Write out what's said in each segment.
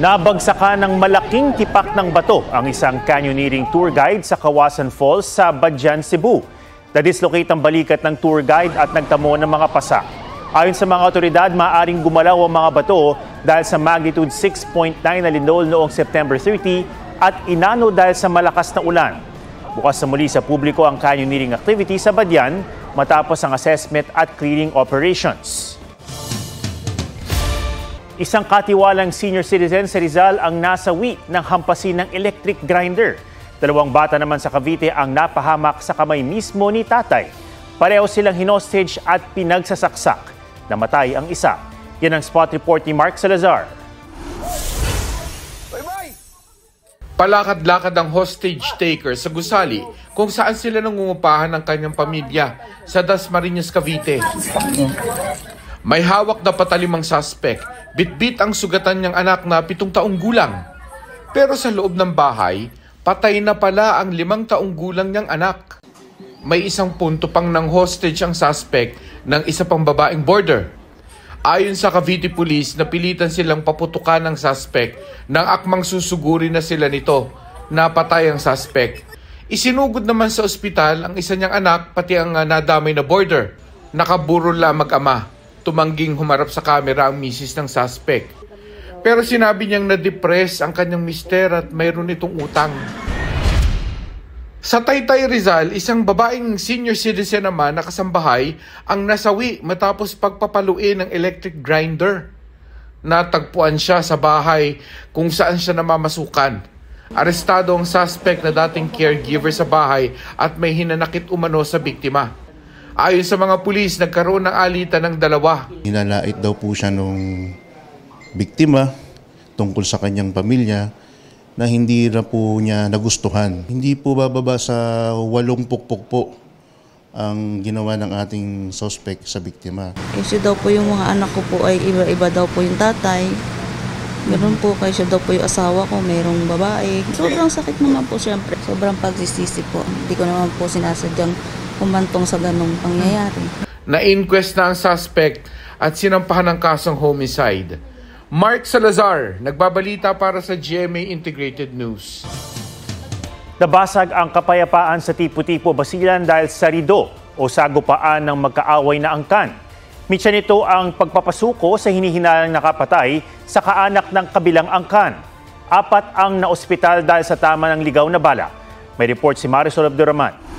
Nabagsakan ng malaking tipak ng bato ang isang canyoneering tour guide sa Kawasan Falls sa Badian, Cebu. Na-dislocate ang balikat ng tour guide at nagtamo ng mga pasak. Ayon sa mga otoridad, maaaring gumalaw ang mga bato dahil sa magnitude 6.9 na lindol noong September 30 at inano dahil sa malakas na ulan. Bukas na muli sa publiko ang canyoneering activity sa Badian matapos ang assessment at clearing operations. Isang katiwalang senior citizen sa Rizal ang nasawi ng hampasin ng electric grinder. 2 bata naman sa Cavite ang napahamak sa kamay mismo ni tatay. Pareho silang hinostage at pinagsasaksak. Namatay ang isa. Yan ang spot report ni Mark Salazar. Palakad-lakad ang hostage taker sa gusali kung saan sila nangungupahan ng kanyang pamilya sa Dasmariñas, Cavite. May hawak na patalimang suspect, bitbit ang sugatan niyang anak na 7 taong gulang. Pero sa loob ng bahay, patay na pala ang 5 taong gulang niyang anak. May isang punto pang ng hostage ang suspect ng isa pang babaeng boarder. Ayon sa Cavite Police, napilitan silang paputukan ng suspect nang akmang susuguri na sila nito. Napatay ang suspect. Isinugod naman sa ospital ang isa niyang anak pati ang nadamay na boarder. Nakaburol lang mag-ama. Tumangging humarap sa kamera ang misis ng suspect. Pero sinabi niyang na-depress ang kanyang mister at mayroon itong utang. Sa Taytay, Rizal, isang babaeng senior citizen naman na kasambahay ang nasawi matapos pagpapaluin ng electric grinder. Natagpuan siya sa bahay kung saan siya namamasukan. Arestado ang suspect na dating caregiver sa bahay at may hinanakit umano sa biktima. Ayon sa mga pulis, nagkaroon ng alitan ng 2. Hinalait daw po siya nung biktima tungkol sa kanyang pamilya na hindi na po niya nagustuhan. Hindi po bababa sa 8 pukpok po ang ginawa ng ating suspect sa biktima. Kasi daw po yung mga anak ko po ay iba-iba daw po yung tatay. Meron po kasi daw po yung asawa ko, mayroong babae. Sobrang sakit naman po siyempre. Sobrang pagsisisi po. Hindi ko naman po sinasadyang kumantong sa ganong pangyayari. Na-inquest na ang suspect at sinampahan ng kasong homicide. Mark Salazar, nagbabalita para sa GMA Integrated News. Nabasag ang kapayapaan sa Tipo-Tipo, Basilan dahil sa rido o sagupaan ng magkaaway na angkan. Mitya nito ang pagpapasuko sa hinihinalang nakapatay sa kaanak ng kabilang angkan. 4 ang naospital dahil sa tama ng ligaw na bala. May report si Marisol Abdurrahman.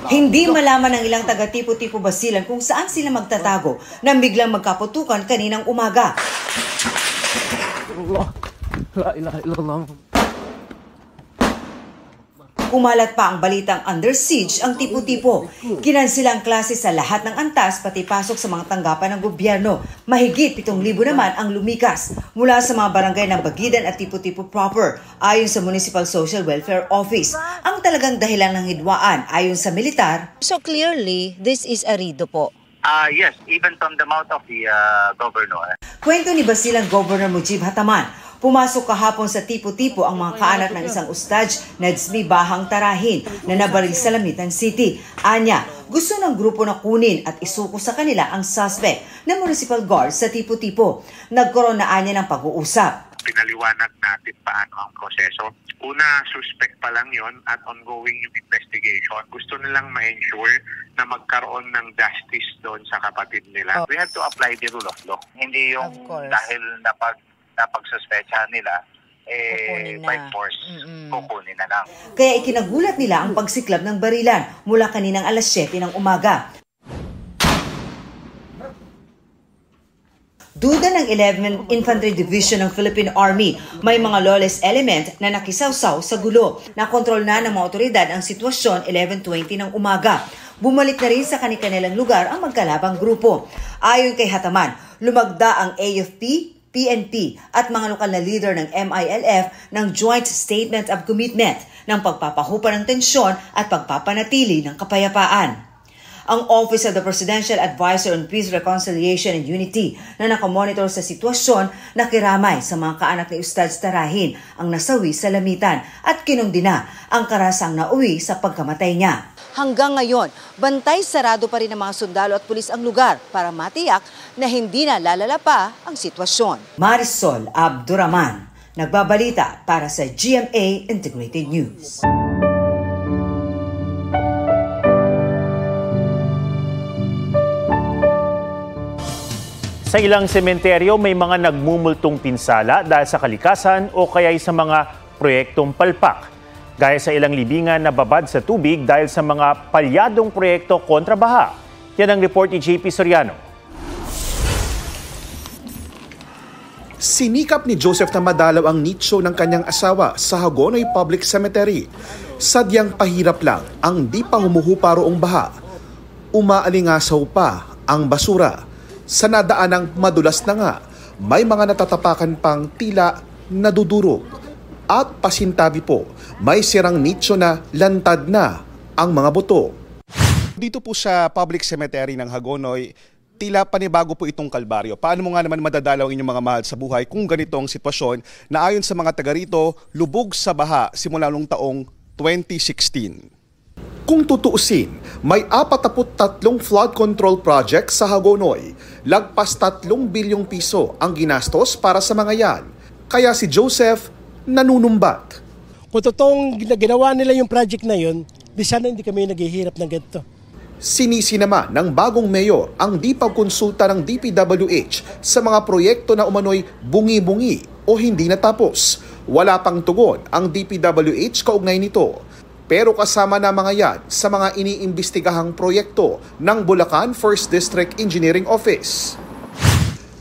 Hindi malaman ng ilang taga Tipo-Tipo Basilan kung saan sila magtatago nang biglang magkaputukan kaninang umaga. Kumalat pa ang balitang under siege ang Tipo-Tipo. Kinansila ang klase sa lahat ng antas pati pasok sa mga tanggapan ng gobyerno. Mahigit 7,000 naman ang lumikas mula sa mga barangay ng Bagidan at Tipo-Tipo proper ayon sa Municipal Social Welfare Office. Ang talagang dahilan ng hidwaan ayon sa militar. So clearly, this is a rido po. Yes, even from the mouth of the governor. Kwento ni Basilan Governor Mujib Hataman. Pumasok kahapon sa Tipo-Tipo ang mga kaanak ng isang ustaj na Dzmi Bahang Tarahin na nabaril sa Lamitan City. Anya, gusto ng grupo na kunin at isuko sa kanila ang suspect na municipal guard sa Tipo-Tipo. Nagkaroon na anya ng pag-uusap. Pinaliwanag natin paano ang proseso. Una, suspect pa lang yon at ongoing yung investigation. Gusto nilang ma-ensure na magkaroon ng justice doon sa kapatid nila. We have to apply the rule of law. Hindi yung dahil napagsuspechahan nila, by force, kukunin na lang. Kaya ikinagulat nila ang pagsiklab ng barilan mula kaninang alas 7 ng umaga. Duda ng 11th Infantry Division ng Philippine Army, may mga lawless element na nakisawsaw sa gulo. Nakontrol na ng mga otoridad ang sitwasyon 11:20 ng umaga. Bumalik na rin sa kanilang lugar ang magkalabang grupo. Ayon kay Hataman, lumagda ang AFP, PNP at mga lokal na leader ng MILF ng Joint Statement of Commitment ng pagpapahupa ng tensyon at pagpapanatili ng kapayapaan. Ang Office of the Presidential Advisor on Peace, Reconciliation and Unity na nakamonitor sa sitwasyon nakiramay sa mga kaanak ni Ustad Tarahin ang nasawi sa Lamitan at kinundina ang karasang nauwi sa pagkamatay niya. Hanggang ngayon, bantay sarado pa rin ng mga sundalo at pulis ang lugar para matiyak na hindi na lalala pa ang sitwasyon. Marisol Abduraman, nagbabalita para sa GMA Integrated News. Sa ilang sementeryo, may mga nagmumultong pinsala dahil sa kalikasan o kaya sa mga proyektong palpak. Gaya sa ilang libingan na babad sa tubig dahil sa mga palyadong proyekto kontra baha. Yan ang report ni JP Soriano. Sinikap ni Joseph na madalaw ang nicho ng kanyang asawa sa Hagonoy Public Cemetery. Sadyang pahirap lang ang di pa humuhupa roong baha. Umaalingasaw pa ang basura. Sa nadaanang madulas na nga, may mga natatapakan pang tila nadudurog. At pasintabi po, may sirang nicho na lantad na ang mga buto. Dito po sa public cemetery ng Hagonoy, tila panibago po itong kalbaryo. Paano mo nga naman madadalaw ang inyong mga mahal sa buhay kung ganito ang sitwasyon na ayon sa mga taga rito, lubog sa baha simula noong taong 2016? Kung tutuusin, may 43 flood control project sa Hagonoy. Lagpas 3 bilyong piso ang ginastos para sa mga yan. Kaya si Joseph nanunumbat. Kung totoong ginawa nila yung project na yun, di sana hindi kami naghihirap ng ganito. Sinisi naman ng bagong mayor ang di pagkonsulta ng DPWH sa mga proyekto na umano'y bungi-bungi o hindi natapos. Wala pang tugon ang DPWH kaugnay nito. Pero kasama na mga yan sa mga iniimbestigahang proyekto ng Bulacan 1st District Engineering Office.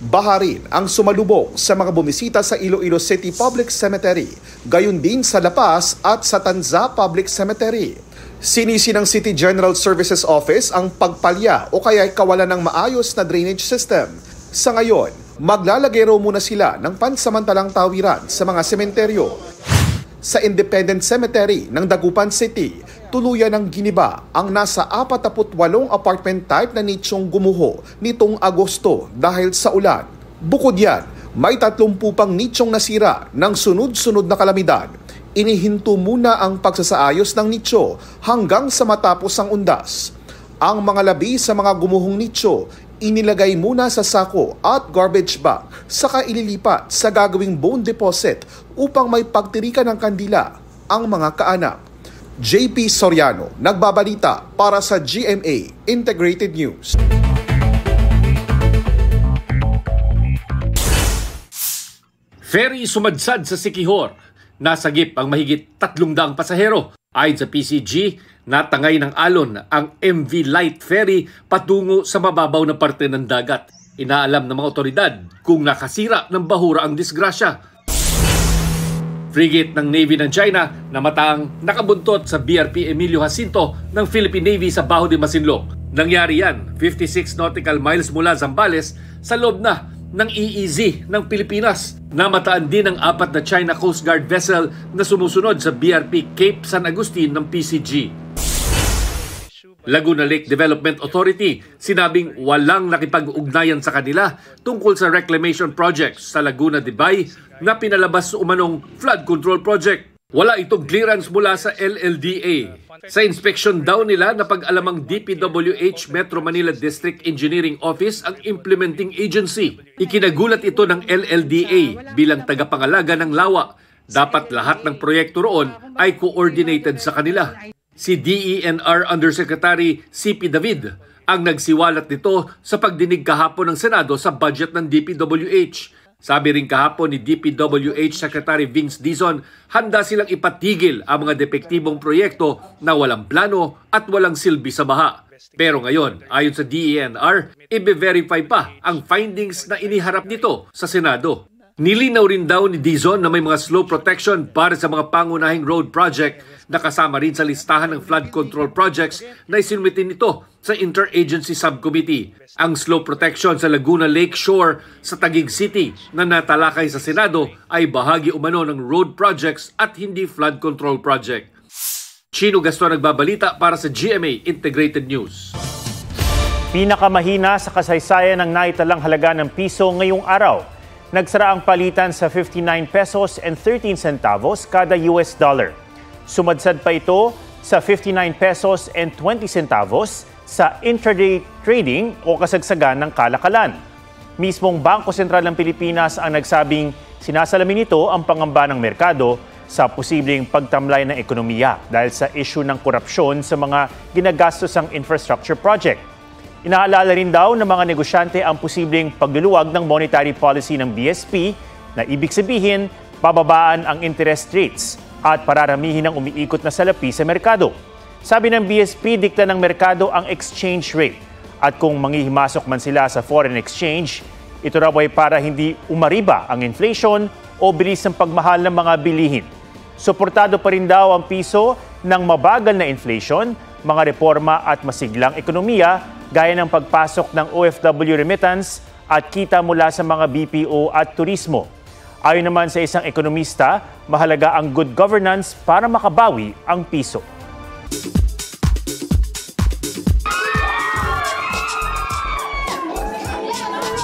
Baha rin ang sumalubong sa mga bumisita sa Iloilo City Public Cemetery, gayon din sa La Paz at sa Tanza Public Cemetery. Sinisi ng City General Services Office ang pagpalya o kaya kawalan ng maayos na drainage system. Sa ngayon, maglalagay raw muna sila ng pansamantalang tawiran sa mga sementeryo. Sa Independent Cemetery ng Dagupan City, tuluyan ng giniba ang nasa 48 apartment type na nichong gumuho nitong Agosto dahil sa ulan. Bukod yan, may 30 pang nichong nasira ng sunod-sunod na kalamidad. Inihinto muna ang pagsasaayos ng nicho hanggang sa matapos ang undas. Ang mga labi sa mga gumuhong nicho, inilagay muna sa sako at garbage bag, saka ililipat sa gagawing bone deposit upang may pagtirikan ng kandila ang mga kaanak. JP Soriano, nagbabalita para sa GMA Integrated News. Ferry sumadsad sa Siquijor. Nasagip ang mahigit 300 pasahero. Ayon sa PCG, natangay ng alon ang MV Light Ferry patungo sa mababaw na parte ng dagat. Inaalam ng mga otoridad kung nakasira ng bahura ang disgrasya. Frigate ng Navy ng China na mataang nakabuntot sa BRP Emilio Jacinto ng Philippine Navy sa Baho de Masinloc. Nangyari yan 56 nautical miles mula Zambales sa loob na ng EEZ ng Pilipinas. Namataan din ang 4 na China Coast Guard vessel na sumusunod sa BRP Cape San Agustin ng PCG. Laguna Lake Development Authority sinabing walang nakipag-ugnayan sa kanila tungkol sa reclamation projects sa Laguna de Bay na pinalabas sa umanong flood control project. Wala itong clearance mula sa LLDA. Sa inspection daw nila na pag-alamang DPWH Metro Manila District Engineering Office ang implementing agency. Ikinagulat ito ng LLDA bilang tagapangalaga ng lawa. Dapat lahat ng proyekto roon ay coordinated sa kanila. Si DENR Undersecretary CP David ang nagsiwalat nito sa pagdinig kahapon ng Senado sa budget ng DPWH. Sabi rin kahapon ni DPWH Secretary Vince Dizon, handa silang ipatigil ang mga depektibong proyekto na walang plano at walang silbi sa baha. Pero ngayon, ayon sa DENR, i-verify pa ang findings na iniharap nito sa Senado. Nilinaw rin daw ni Dizon na may mga slow protection para sa mga pangunahing road project na kasama rin sa listahan ng flood control projects na isinumitin nito sa Interagency Subcommittee. Ang slow protection sa Laguna Lake Shore sa Taguig City na natalakay sa Senado ay bahagi umano ng road projects at hindi flood control project. Chino Gaston nagbabalita para sa GMA Integrated News. Pinakamahina sa kasaysayan ng naitalang halaga ng piso ngayong araw. Nagsara ang palitan sa 59 pesos and 13 centavos kada US dollar. Sumadsad pa ito sa 59 pesos and 20 centavos sa intraday trading o kasagsagan ng kalakalan. Mismong Bangko Sentral ng Pilipinas ang nagsabing sinasalamin nito ang pangamba ng merkado sa posibleng pagtamlay ng ekonomiya dahil sa issue ng korupsyon sa mga ginagastosang infrastructure project. Inaalala rin daw ng mga negosyante ang posibleng pagluluwag ng monetary policy ng BSP na ibig sabihin bababaan ang interest rates at pararamihin ang umiikot na salapi sa merkado. Sabi ng BSP, dikta ng merkado ang exchange rate at kung manghihimasok man sila sa foreign exchange, ito raw ay para hindi umariba ang inflation o bilis ng pagmahal ng mga bilihin. Suportado pa rin daw ang piso ng mabagal na inflation, mga reforma at masiglang ekonomiya gaya ng pagpasok ng OFW remittance at kita mula sa mga BPO at turismo. Ayon naman sa isang ekonomista, mahalaga ang good governance para makabawi ang piso.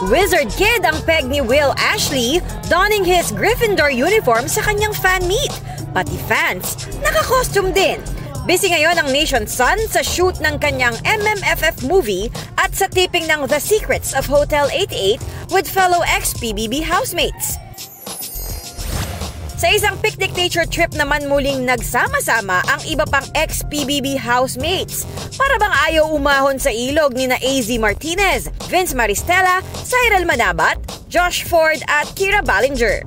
Wizard Kid ang peg ni Will Ashley, donning his Gryffindor uniform sa kanyang fan meet. Pati fans, naka-costume din. Busy ngayon ang Nation's Son sa shoot ng kanyang MMFF movie at sa taping ng The Secrets of Hotel 88 with fellow ex-PBB housemates. Sa isang picnic nature trip naman muling nagsama-sama ang iba pang ex-PBB housemates. Para bang ayaw umahon sa ilog ni na AZ Martinez, Vince Maristella, Cyril Manabat, Josh Ford at Kira Ballinger.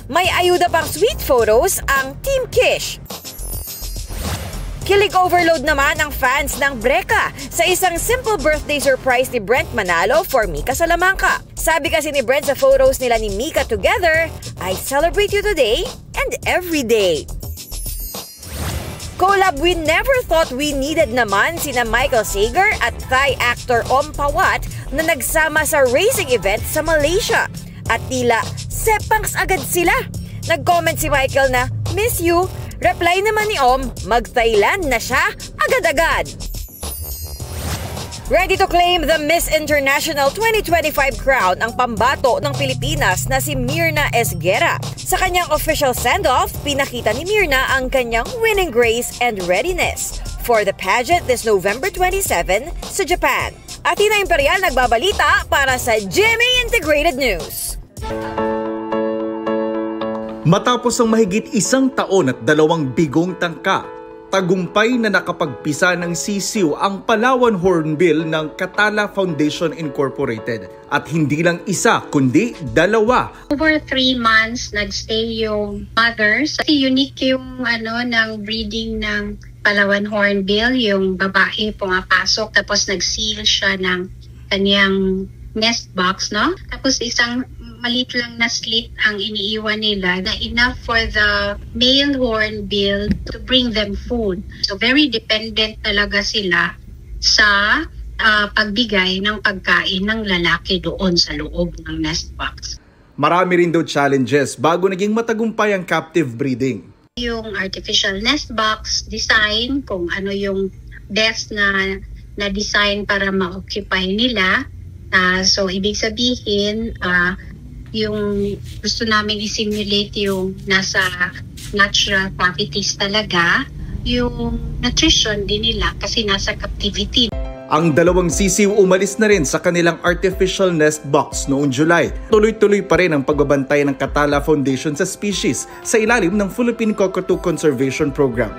May ayuda pang sweet photos ang Team Kish. Kilig overload naman ang fans ng Breka sa isang simple birthday surprise ni Brent Manalo for Mika Salamanca. Sabi kasi ni Brent sa photos nila ni Mika together, I celebrate you today and every day. Collab we never thought we needed naman sina Michael Sager at Thai actor Om Pawat na nagsama sa racing event sa Malaysia. At tila sepangs agad sila. Nag-comment si Michael na, "Miss you." Reply naman ni Om, mag-Thailand na siya agad-agad. Ready to claim the Miss International 2025 crown ang pambato ng Pilipinas na si Mirna Esguera. Sa kanyang official send-off, pinakita ni Mirna ang kanyang winning grace and readiness for the pageant this November 27 sa Japan. Athena Imperial nagbabalita para sa GMA Integrated News. Matapos ang mahigit 1 taon at 2 bigong tangka, tagumpay na nakapagpisa ng sisiw ang Palawan Hornbill ng Catala Foundation Incorporated. At hindi lang isa, kundi 2. Over 3 months, nagstay yung mothers. Kasi unique yung ng breeding ng Palawan Hornbill, yung babae pumapasok tapos nag-seal siya ng kanyang nest box, no? Tapos isang maliit lang na slit ang iniiwan nila na enough for the male hornbill to bring them food. So very dependent talaga sila sa pagbigay ng pagkain ng lalaki doon sa loob ng nest box. Marami rin daw challenges bago naging matagumpay ang captive breeding. Yung artificial nest box design, kung ano yung best na design para ma-occupy nila. So ibig sabihin, yung gusto namin i-simulate yung nasa natural cavities talaga, yung nutrition din nila kasi nasa captivity. Ang 2 sisiw umalis na rin sa kanilang artificial nest box noong July. Tuloy-tuloy pa rin ang pagbabantay ng Catala Foundation sa species sa ilalim ng Philippine Cockatoo Conservation Program.